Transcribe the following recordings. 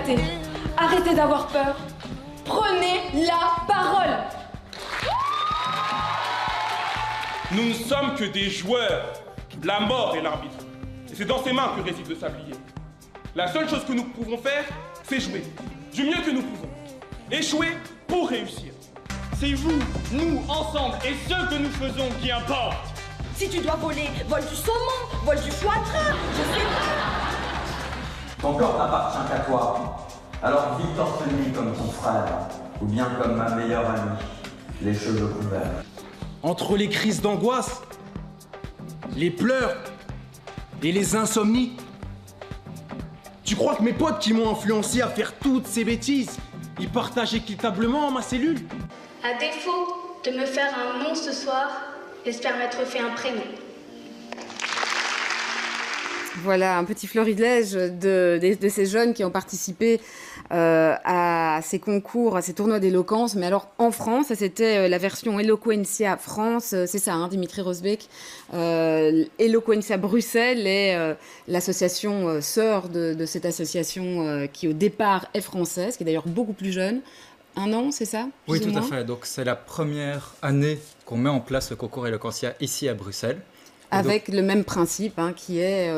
éclater. Arrêtez d'avoir peur. Prenez la parole. Nous ne sommes que des joueurs. La mort est l'arbitre. Et c'est dans ses mains que réside le sablier. La seule chose que nous pouvons faire, c'est jouer. Du mieux que nous pouvons. Échouer pour réussir. C'est vous, nous, ensemble, et ce que nous faisons qui importe. Si tu dois voler, vole du saumon, vole du foie gras, je sais pas. Ton corps n'appartient qu'à toi. Alors vis torse nu comme ton frère, ou bien comme ma meilleure amie, les cheveux couverts. Entre les crises d'angoisse, les pleurs et les insomnies, tu crois que mes potes qui m'ont influencé à faire toutes ces bêtises, ils partagent équitablement ma cellule? À défaut de me faire un nom ce soir, j'espère m'être fait un prénom. Voilà, un petit florilège de ces jeunes qui ont participé à ces concours, à ces tournois d'éloquence. Mais alors, en France, ça, c'était la version Eloquentia France, c'est ça, hein, Dimitri Rosbeck. Eloquentia Bruxelles est l'association sœur de cette association qui, au départ, est française, qui est d'ailleurs beaucoup plus jeune. 1 an, c'est ça? Oui, tout à fait. Donc, c'est la première année qu'on met en place le concours Eloquentia ici à Bruxelles. Avec le même principe, hein, qui est...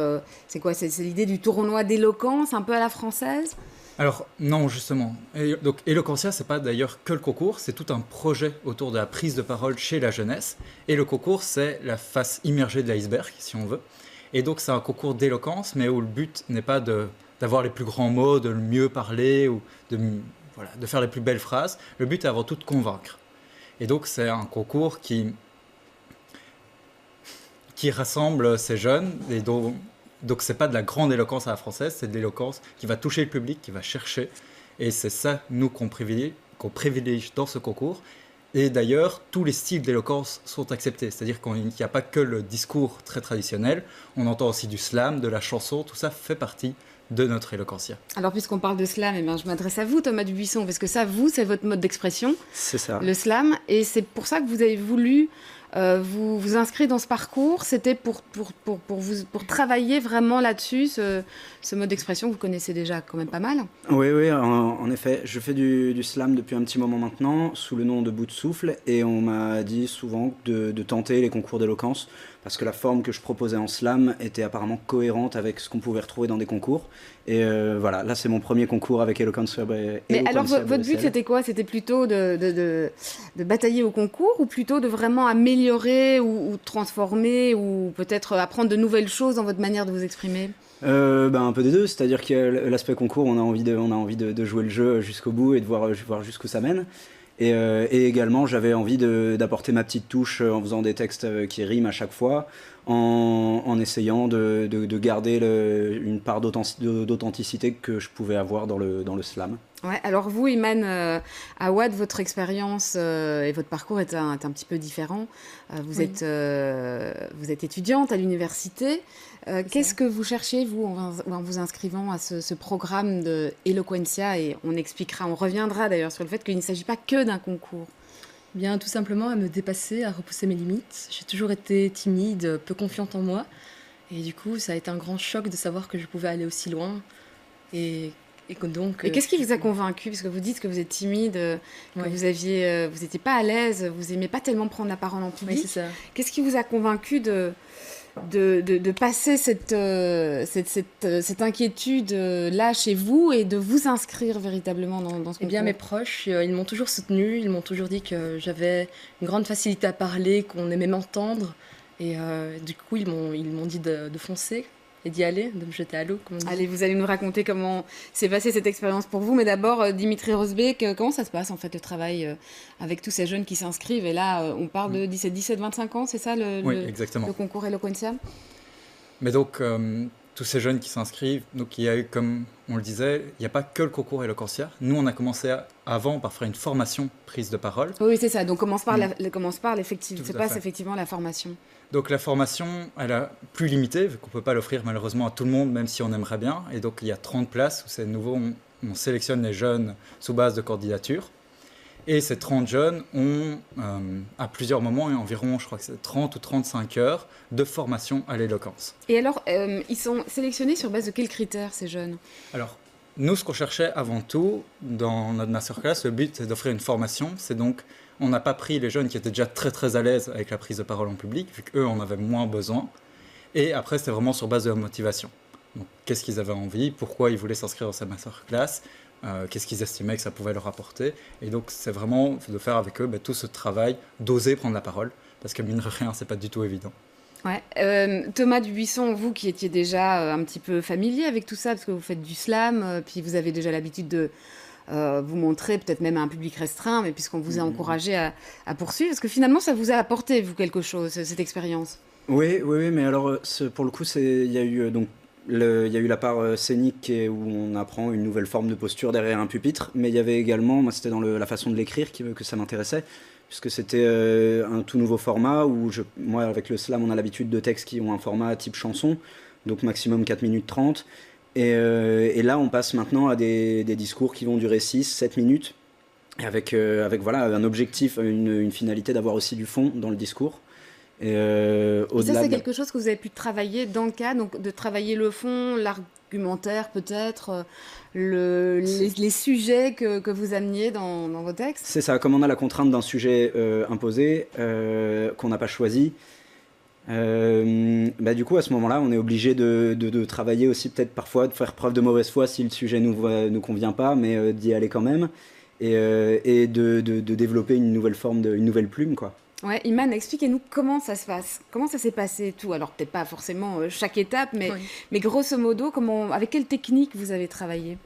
c'est quoi? C'est l'idée du tournoi d'éloquence, un peu à la française? Alors, non, justement. Donc, Eloquentia, c'est pas d'ailleurs que le concours, c'est tout un projet autour de la prise de parole chez la jeunesse. Et le concours, c'est la face immergée de l'iceberg, si on veut. Et donc, c'est un concours d'éloquence, mais où le but n'est pas d'avoir les plus grands mots, de le mieux parler, ou de faire les plus belles phrases. Le but est avant tout de convaincre. Et donc, c'est un concours qui rassemble ces jeunes, et donc c'est pas de la grande éloquence à la française, c'est de l'éloquence qui va toucher le public, qui va chercher, et c'est ça, nous, qu'on privilégie dans ce concours. Et d'ailleurs, tous les styles d'éloquence sont acceptés, c'est-à-dire qu'il n'y a pas que le discours très traditionnel, on entend aussi du slam, de la chanson, tout ça fait partie de notre Eloquentia. Alors, puisqu'on parle de slam, je m'adresse à vous, Thomas Dubuisson, parce que ça, c'est votre mode d'expression. C'est ça. Le slam, et c'est pour ça que vous avez voulu vous inscrire dans ce parcours. C'était pour travailler vraiment là-dessus, ce mode d'expression que vous connaissez déjà quand même pas mal. Oui, en effet. Je fais du slam depuis un petit moment maintenant, sous le nom de Bout de Souffle, et on m'a dit souvent de tenter les concours d'éloquence, parce que la forme que je proposais en slam était apparemment cohérente avec ce qu'on pouvait retrouver dans des concours. Et voilà, là c'est mon premier concours avec Eloquentia. Mais alors votre but c'était quoi? C'était plutôt de batailler au concours, ou plutôt de vraiment améliorer ou transformer, ou peut-être apprendre de nouvelles choses dans votre manière de vous exprimer? Un peu des deux, c'est-à-dire qu'il y a l'aspect concours, on a envie de jouer le jeu jusqu'au bout et de voir jusqu'où ça mène. Et également, j'avais envie d'apporter ma petite touche en faisant des textes qui riment à chaque fois, en essayant de garder une part d'authenticité que je pouvais avoir dans le slam. Ouais, alors vous, Iman Awad, votre expérience et votre parcours est un petit peu différent. Vous êtes étudiante à l'université. Qu'est-ce que vous cherchez, vous, en vous inscrivant à ce programme de Eloquentia? Et on reviendra d'ailleurs sur le fait qu'il ne s'agit pas que d'un concours. Bien, tout simplement à me dépasser, à repousser mes limites. J'ai toujours été timide, peu confiante en moi. Et du coup, ça a été un grand choc de savoir que je pouvais aller aussi loin. Et qu'est-ce qui vous a convaincu? Parce que vous dites que vous êtes timide, que vous n'étiez pas à l'aise, vous n'aimez pas tellement prendre la parole en public. Oui, c'est ça. Qu'est-ce qui vous a convaincu de passer cette inquiétude-là chez vous et de vous inscrire véritablement dans ce concours? Eh bien, mes proches, ils m'ont toujours soutenue, ils m'ont toujours dit que j'avais une grande facilité à parler, qu'on aimait m'entendre. Et du coup, ils m'ont dit de foncer et d'y aller, de me jeter à l'eau. Allez, vous allez nous raconter comment s'est passée cette expérience pour vous. Mais d'abord, Dimitri Rosbeck, comment ça se passe en fait le travail avec tous ces jeunes qui s'inscrivent? Et là, on parle de 17-25 ans, c'est ça exactement. Le concours Eloquentia? Mais donc, tous ces jeunes qui s'inscrivent, donc il y a eu, comme on le disait, il n'y a pas que le concours Eloquentia. Nous, on a commencé avant par faire une formation prise de parole. Oui, c'est ça. Donc, ça se passe effectivement la formation. Donc la formation, elle est plus limitée, vu qu'on ne peut pas l'offrir malheureusement à tout le monde, même si on aimerait bien. Et donc il y a 30 places où c'est nouveau, on sélectionne les jeunes sous base de candidature. Et ces 30 jeunes ont, à plusieurs moments, environ, je crois que c'est 30 ou 35 heures de formation à l'éloquence. Et alors, ils sont sélectionnés sur base de quels critères, ces jeunes? Alors, Nous, ce qu'on cherchait avant tout dans notre masterclass, le but c'est d'offrir une formation. C'est donc, on n'a pas pris les jeunes qui étaient déjà très très à l'aise avec la prise de parole en public, vu qu'eux en avaient moins besoin. Et après, c'était vraiment sur base de la motivation. Donc, qu'est-ce qu'ils avaient envie, pourquoi ils voulaient s'inscrire dans cette masterclass, qu'est-ce qu'ils estimaient que ça pouvait leur apporter. Et donc, c'est vraiment de faire avec eux tout ce travail, d'oser prendre la parole, parce que mine de rien, c'est pas du tout évident. Ouais. Thomas Dubuisson, vous qui étiez déjà un petit peu familier avec tout ça, parce que vous faites du slam, puis vous avez déjà l'habitude de vous montrer, peut-être même à un public restreint, mais puisqu'on vous a encouragé à poursuivre, est-ce que finalement ça vous a apporté, vous, quelque chose, cette expérience? Oui, mais alors pour le coup, il y a eu il y a eu la part scénique où on apprend une nouvelle forme de posture derrière un pupitre, mais il y avait également, moi c'était dans la façon de l'écrire que ça m'intéressait, puisque c'était un tout nouveau format où moi avec le slam on a l'habitude de textes qui ont un format type chanson, donc maximum 4 minutes 30, et là on passe maintenant à des discours qui vont durer 6-7 minutes, avec voilà, un objectif, une finalité d'avoir aussi du fond dans le discours. Et ça, c'est quelque chose que vous avez pu travailler dans le cas, donc de travailler le fond, l'argumentaire peut-être, les sujets que vous ameniez dans vos textes. C'est ça, comme on a la contrainte d'un sujet imposé, qu'on n'a pas choisi, du coup à ce moment-là on est obligé de travailler aussi, peut-être parfois de faire preuve de mauvaise foi si le sujet nous convient pas, mais d'y aller quand même, et de développer une nouvelle forme, une nouvelle plume, quoi. Ouais, Iman, expliquez-nous comment ça se passe, comment ça s'est passé tout. Alors peut-être pas forcément chaque étape, mais grosso modo, avec quelle technique vous avez travaillé?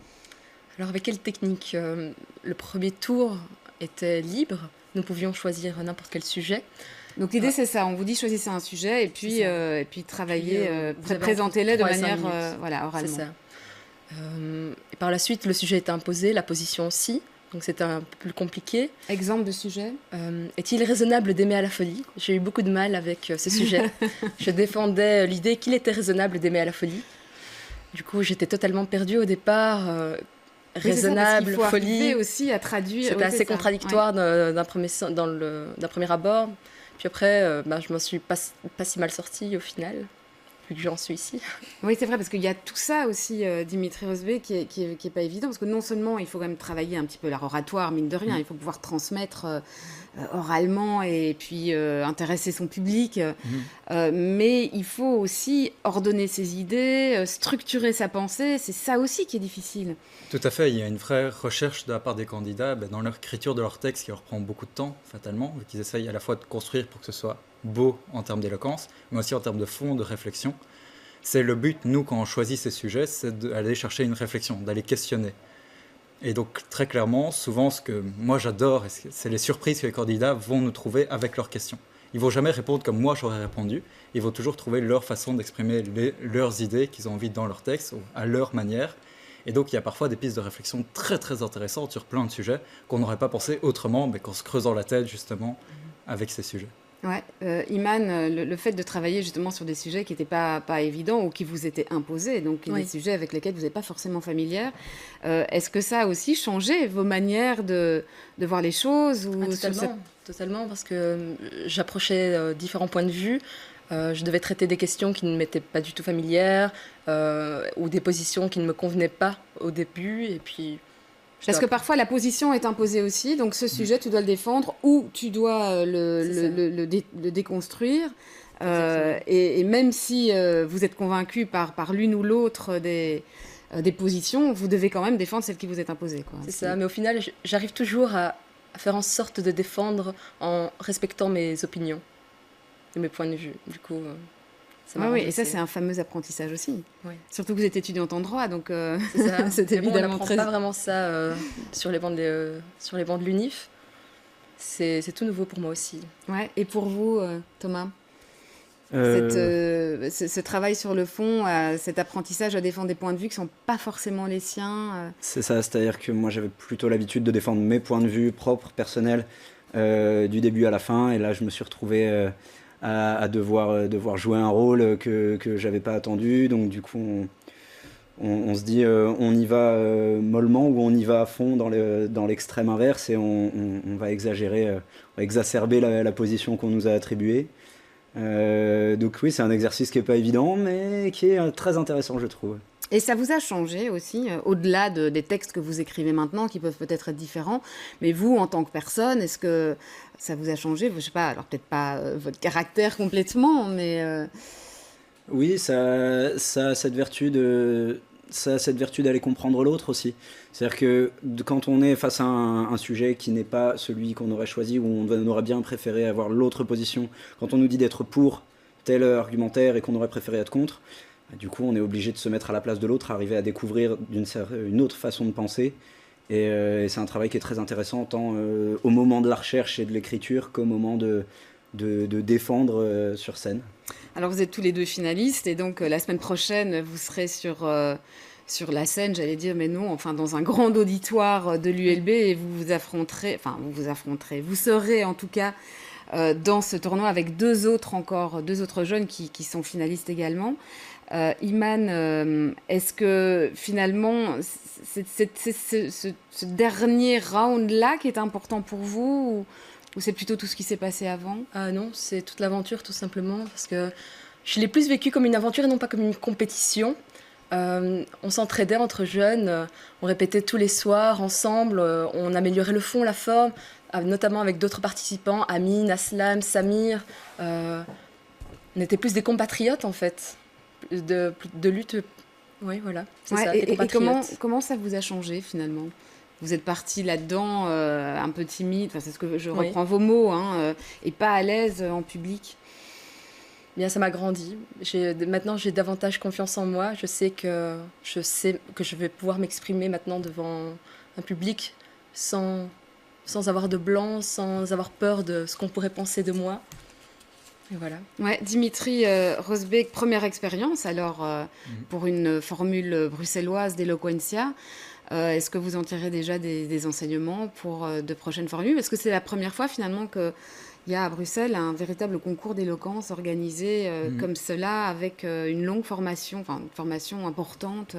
Alors avec quelle technique? Le premier tour était libre, nous pouvions choisir n'importe quel sujet. Donc l'idée c'est ça, on vous dit choisissez un sujet et puis travaillez, présentez-les de manière oralement. C'est ça. Et par la suite, le sujet est imposé, la position aussi. Donc c'était un peu plus compliqué. Exemple de sujet? Est-il raisonnable d'aimer à la folie? J'ai eu beaucoup de mal avec ce sujet. Je défendais l'idée qu'il était raisonnable d'aimer à la folie. Du coup, j'étais totalement perdue au départ. Raisonnable, faut folie. Aussi à traduire. C'était assez contradictoire d'un premier abord. Puis après, je m'en suis pas si mal sortie au final, vu que j'en suis ici. Oui, c'est vrai, parce qu'il y a tout ça aussi, Dimitri Rosbé, qui est pas évident, parce que non seulement il faut quand même travailler un petit peu l'art oratoire, mine de rien, il faut pouvoir transmettre oralement et puis intéresser son public, mais il faut aussi ordonner ses idées, structurer sa pensée, c'est ça aussi qui est difficile. Tout à fait, il y a une vraie recherche de la part des candidats dans l'écriture de leur texte qui leur prend beaucoup de temps, fatalement, vu qu'ils essayent à la fois de construire pour que ce soit beau en termes d'éloquence, mais aussi en termes de fond, de réflexion. C'est le but, nous, quand on choisit ces sujets, c'est d'aller chercher une réflexion, d'aller questionner. Et donc, très clairement, souvent, ce que moi j'adore, c'est les surprises que les candidats vont nous trouver avec leurs questions. Ils ne vont jamais répondre comme moi j'aurais répondu, ils vont toujours trouver leur façon d'exprimer leurs idées qu'ils ont envie dans leur texte, ou à leur manière. Et donc, il y a parfois des pistes de réflexion très, très intéressantes sur plein de sujets qu'on n'aurait pas pensé autrement, mais qu'en se creusant la tête, justement, avec ces sujets. Ouais, Iman, le fait de travailler justement sur des sujets qui n'étaient pas évidents ou qui vous étaient imposés, donc des sujets avec lesquels vous n'êtes pas forcément familière, est-ce que ça a aussi changé vos manières de voir les choses ou Totalement, parce que j'approchais différents points de vue. Je devais traiter des questions qui ne m'étaient pas du tout familières ou des positions qui ne me convenaient pas au début. Et puis, parce que parfois la position est imposée aussi, donc ce sujet tu dois le défendre ou tu dois le déconstruire. Et même si vous êtes convaincu par l'une ou l'autre des positions, vous devez quand même défendre celle qui vous est imposée. C'est ça, mais au final j'arrive toujours à faire en sorte de défendre en respectant mes opinions. De mes points de vue. Du coup, ça m'a et ça, c'est un fameux apprentissage aussi. Oui. Surtout que vous êtes étudiante en droit, donc c'est évidemment on n'apprend pas vraiment ça sur les bancs de l'UNIF. C'est tout nouveau pour moi aussi. Ouais. Et pour vous, Thomas, ce travail sur le fond, cet apprentissage à défendre des points de vue qui ne sont pas forcément les siens C'est ça, c'est-à-dire que moi, j'avais plutôt l'habitude de défendre mes points de vue propres, personnels, du début à la fin, et là, je me suis retrouvé à devoir jouer un rôle que j'avais pas attendu, donc du coup on se dit on y va mollement ou on y va à fond dans l'extrême inverse et on va exagérer, on va exacerber la position qu'on nous a attribuée. Donc oui, c'est un exercice qui est pas évident mais qui est très intéressant, je trouve. Et ça vous a changé aussi, au-delà des textes que vous écrivez maintenant, qui peuvent peut-être être différents, mais vous, en tant que personne, est-ce que ça vous a changé? Je sais pas, alors peut-être pas votre caractère complètement, mais... Oui, ça a cette vertu d'aller comprendre l'autre aussi. C'est-à-dire que quand on est face à un sujet qui n'est pas celui qu'on aurait choisi, où on aurait bien préféré avoir l'autre position, quand on nous dit d'être pour tel argumentaire et qu'on aurait préféré être contre, du coup on est obligé de se mettre à la place de l'autre, arriver à découvrir une autre façon de penser. Et c'est un travail qui est très intéressant, tant au moment de la recherche et de l'écriture qu'au moment de défendre sur scène. Alors vous êtes tous les deux finalistes et donc la semaine prochaine vous serez sur la scène, j'allais dire, mais non, enfin dans un grand auditoire de l'ULB et vous serez en tout cas dans ce tournoi avec deux autres jeunes qui sont finalistes également. Iman, est-ce que finalement c'est ce dernier round-là qui est important pour vous ou c'est plutôt tout ce qui s'est passé avant? Non, c'est toute l'aventure tout simplement, parce que je l'ai plus vécu comme une aventure et non pas comme une compétition. On s'entraidait entre jeunes, on répétait tous les soirs ensemble, on améliorait le fond, la forme, notamment avec d'autres participants, Amine, Aslam, Samir. On était plus des compatriotes en fait, de lutte. Oui, voilà, c'est ça, des compatriotes. Et comment ça vous a changé finalement? Vous êtes parti là-dedans un peu timide, enfin, c'est ce que je reprends vos mots, et pas à l'aise en public. Bien, ça m'a grandi. Maintenant, j'ai davantage confiance en moi. Je sais que je vais pouvoir m'exprimer maintenant devant un public sans avoir de blanc, sans avoir peur de ce qu'on pourrait penser de moi. Et voilà. Ouais, Dimitri Rosbeek, première expérience alors pour une formule bruxelloise d'Eloquentia. Est-ce que vous en tirez déjà des enseignements pour de prochaines formules? Parce que c'est la première fois finalement qu'il y a à Bruxelles un véritable concours d'éloquence organisé comme cela, avec une longue formation, enfin une formation importante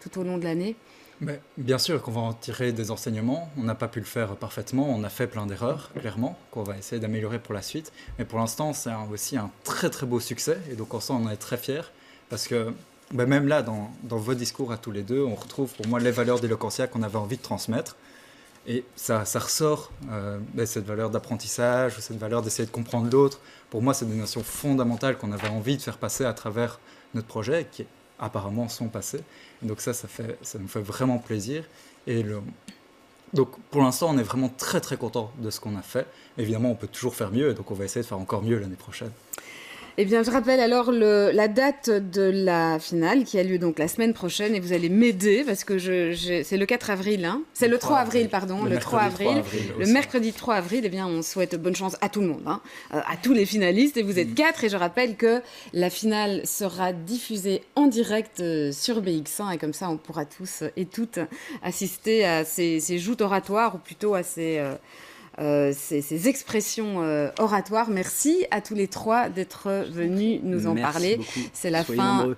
tout au long de l'année. Mais bien sûr qu'on va en tirer des enseignements. On n'a pas pu le faire parfaitement. On a fait plein d'erreurs, clairement, qu'on va essayer d'améliorer pour la suite. Mais pour l'instant, c'est aussi un très très beau succès. Et donc, on en est très fiers. Parce que même là, dans vos discours à tous les deux, on retrouve pour moi les valeurs d'Eloquentia qu'on avait envie de transmettre. Et ça ressort, cette valeur d'apprentissage, cette valeur d'essayer de comprendre l'autre. Pour moi, c'est des notions fondamentales qu'on avait envie de faire passer à travers notre projet, qui apparemment sont passées. Et donc ça nous fait vraiment plaisir. Donc pour l'instant, on est vraiment très très content de ce qu'on a fait. Évidemment, on peut toujours faire mieux, et donc on va essayer de faire encore mieux l'année prochaine. Eh bien, je rappelle alors la date de la finale qui a lieu donc la semaine prochaine et vous allez m'aider parce que c'est le 4 avril, hein. C'est le 3 avril, pardon, le 3 avril. Le mercredi 3 avril, eh bien, on souhaite bonne chance à tout le monde, hein, à tous les finalistes et vous êtes 4 et je rappelle que la finale sera diffusée en direct sur BX1 et comme ça, on pourra tous et toutes assister à ces joutes oratoires ou plutôt à ces expressions oratoires. Merci à tous les trois d'être venus nous en parler. Beaucoup. C'est la Soyez fin. nombreux.